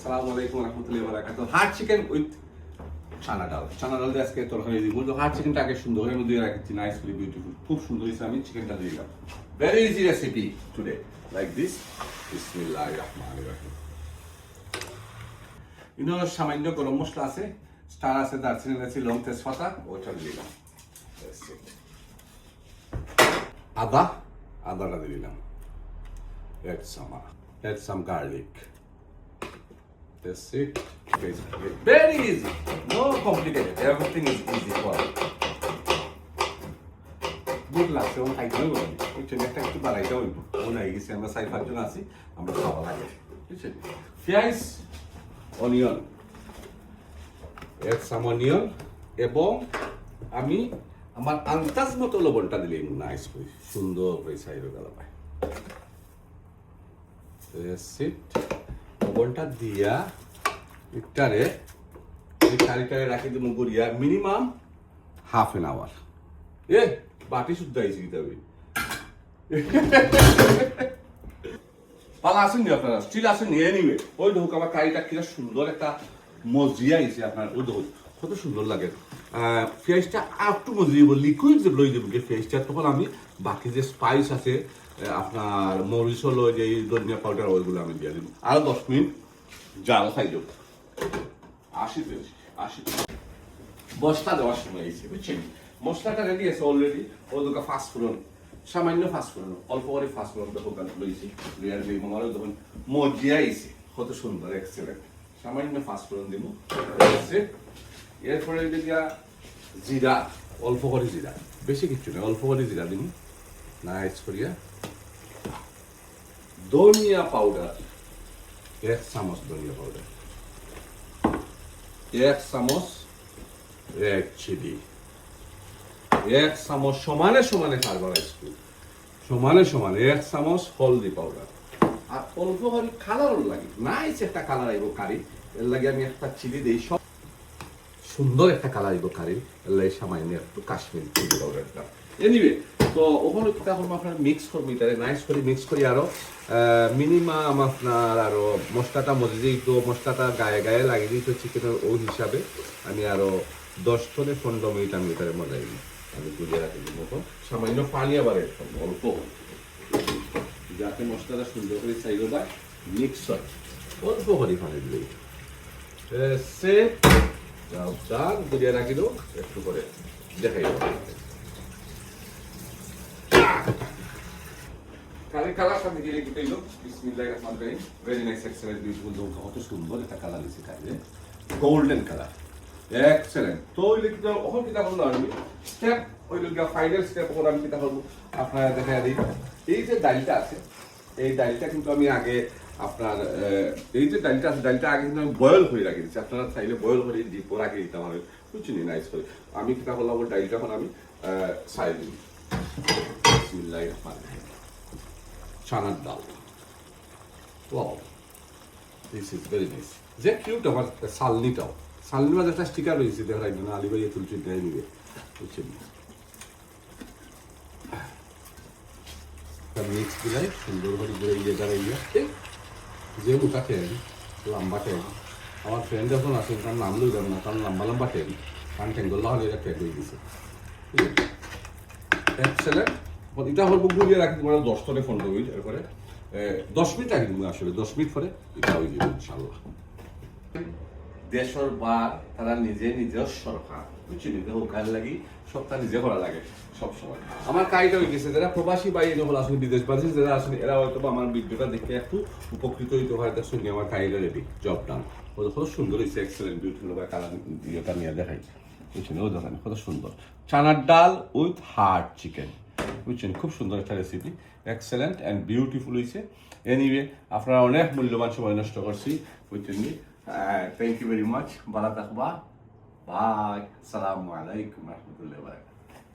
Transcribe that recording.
আসসালামু আলাইকুম রহমতুল্লাহি ওয়া বারাকাতুহু। হার্ড চিকেন উইথ চানা ডাল। চানা ডাল দিয়ে আজকে তরকারি দিব। তো হার্ড চিকেনটা আগে সুন্দর করে মধ্যে রাখছি, নাইসলি বিউটিফুল, খুব সুন্দর হয়েছে। আমি চিকেনটা দিয়ে দিলাম। Very easy recipe today, like this. বিসমিল্লাহির রহমানির রহিম। সামান্য গরম মশলা আছে, স্টার আছে, দারচিনি আছে, লং, তেজপাতা, ওটা দিয়ে দিলাম। আদাটা দিয়ে দিলাম। Add some garlic. That's it. Very easy. No complicated. Everything is easy for you. Good luck. So I don't know. Which is একটু বাড়াইতে হইব। মনে হয়ে গেছে আমরা 4-5 জন আছি, আমরা খাওয়া লাগে। বুঝছেন? পেঁয়াজ, অনিয়ন। Add some onion এবং আমি আমার আন্দাজ মতো লবণটা দিলে নাইস করে সুন্দর করে সাইডে গেল পায়। লবণটা দিয়া একটারে কারিটারে রাখি দেবো গড়িয়া মিনিমাম হাফ এন আওয়ার। বাটি শুদ্ধ আইসি কি তবে পালা আসেন নি আপনারা, স্টিল আসেন নিয়ে নিবে। ওই দেখুক আমার কারিটা কিনা সুন্দর একটা মজিয়া আইছে আপনার, ওই দেখুন কত সুন্দর লাগে। পেঁয়াজটা আর একটু মজিয়ে দেবো, লিকুইড যে লই দেবো পেঁয়াজটা, তখন আমি বাকি যে স্পাইস আছে আপনার মরিচ হলো যে ধনিয়া পাউডার, ওইগুলো আমি দিয়ে দিব। আরো 10 মিনিট জাল খাই দেবো। 80 বস্তা দেওয়ার সময় এসে বুঝছেন, মশলাটা রেডি আছে অলরেডি। ও দুটো ফাস্টফুডন, সামান্য ফাস্টফুডন, অল্প করে ফাস্টফুডন দেখো লইছি, আমারও তখন মজিয়া আইছে, কত সুন্দর এক্সেলেন্ট। সামান্য ফাস্টফুডন দিব। এরপরে দিয়া জিরা, অল্প করে জিরা, বেশি কিছু না, অল্প করে জিরা দিব নাইস করিয়া। ধনিয়া পাউডার 1 চামচ, ধনিয়া পাউডার 1 চামচ, রেড চিলি 1 চামচ, সমানে সমানে কার্বরাইজ সমানে সমানে 1 চামচ হলদি পাউডার। আর অল্প করে কালারও লাগে, নাইস একটা কালার আইব কারি, এর লাগে আমি একটা চিলি দিই, সব সুন্দর একটা কালার আইব কারি, এর লাগে সামান্য একটু কাশ্মীরি চিলি পাউডারটা। এনিওয়ে, তো ওখানে কি তখন আপনার মিক্স করবো, এটারে নাইস করে মিক্স করি। আরো মিনিমাম আপনার আরো মশলাটা মজে দিত, মশলাটা গায়ে গায়ে লাগিয়ে দিত চিকেনের, ওই হিসাবে আমি আরো 10 থেকে 15 মিনিট আমি এটারে মজাই দিই। আমি গুলিয়ে রাখি মতো সামান্য পানি আবার অল্প, যাতে মশলাটা সুন্দর করে চাইল বা মিক্স হয়, অল্প করে পানি দিলে সে ডাল গুলিয়ে রাখি দেবো, একটু করে দেখাই দেবো। কালার সাথে গিয়ে কিন্তু এই লোক বিসমিল্লাহির রহমানির রহিম, ভেরি নাইস, এক্সেলেন্ট, বিউটিফুল। কত সুন্দর একটা কালার দিয়েছে, খাইলে গোল্ডেন কালার, এক্সেলেন্ট। তো ওই লোক ওখানে কিতা করলো আমি স্টেপ, ওই লোক ফাইনাল স্টেপ ওখানে আমি কিতা করবো আপনারা দেখা দিই। এই যে ডালটা আছে, এই ডালটা কিন্তু আমি আগে আপনার এই যে ডালটা আছে, ডালটা আগে কিন্তু আমি বয়েল করে রাখি দিচ্ছি। আপনারা চাইলে বয়েল করে ডিপ রাখি দিতে হবে, বুঝছেন, নাইস করে। আমি কিতা করলাম, ওই ডালটা এখন আমি সাইড দিই। বিসমিল্লাহির রহমানির রহিম, চানার ডাল। Wow, this is very nice. যে কিউট আমার সালনিটাও, সালনি মাঝে একটা স্টিকার রয়েছে, দেখাই না আলী ভাই তুলছি দেয় নিবে, বুঝছেন। মিক্স দিলাই সুন্দর করে ঘুরে গিয়ে দাঁড়াইয়া যে মোটা খেয়ে লম্বা খেয়ে, আমার ফ্রেন্ড যখন আছে তার নাম লই যাবে না, কারণ লম্বা লম্বা খেয়ে কারণ ঠেঙ্গল হলে এটা খেয়ে হয়ে গেছে। এক্সেলেন্ট। এটা হল গুলিয়ে রাখি তোমার 10 থেকে 15 মিনিট, এরপরে 10 মিনিট রাখি তুমি, আসলে 10 মিনিট পরে এটা হয়ে যাবে ইনশাল্লাহ। দেশের বার তারা নিজে নিজের সরকার, বুঝছি, নিজে হোকার লাগি সবটা নিজে করা লাগে সবসময়। আমার কাজটা হয়ে গেছে, যারা প্রবাসী বাইরে যখন আসলে বিদেশবাসী যারা আসলে, এরা হয়তো আমার ভিডিওটা দেখে একটু উপকৃত হইতে হয়, তার সঙ্গে আমার কাজটা রেডি, জব ডান। কত সুন্দর হয়েছে, এক্সেলেন্ট, বিউটিফুল কালার ইয়েটা নিয়ে দেখাই, বুঝছেন, ও দেখেন কত সুন্দর। চানার ডাল উইথ হার্ড চিকেন, বুঝছেন, খুব সুন্দর একটা রেসিপি, এক্সেলেন্ট অ্যান্ড বিউটিফুল হয়েছে। এনিওয়ে, আপনারা অনেক মূল্যবান সময় নষ্ট করছি, বুঝছেন। থ্যাংক ইউ ভেরি মাচ, ভালো থাকবা, বাই, আসসালামু আলাইকুম রহমতুল্লাহি ওয়া বারাকাতুহু।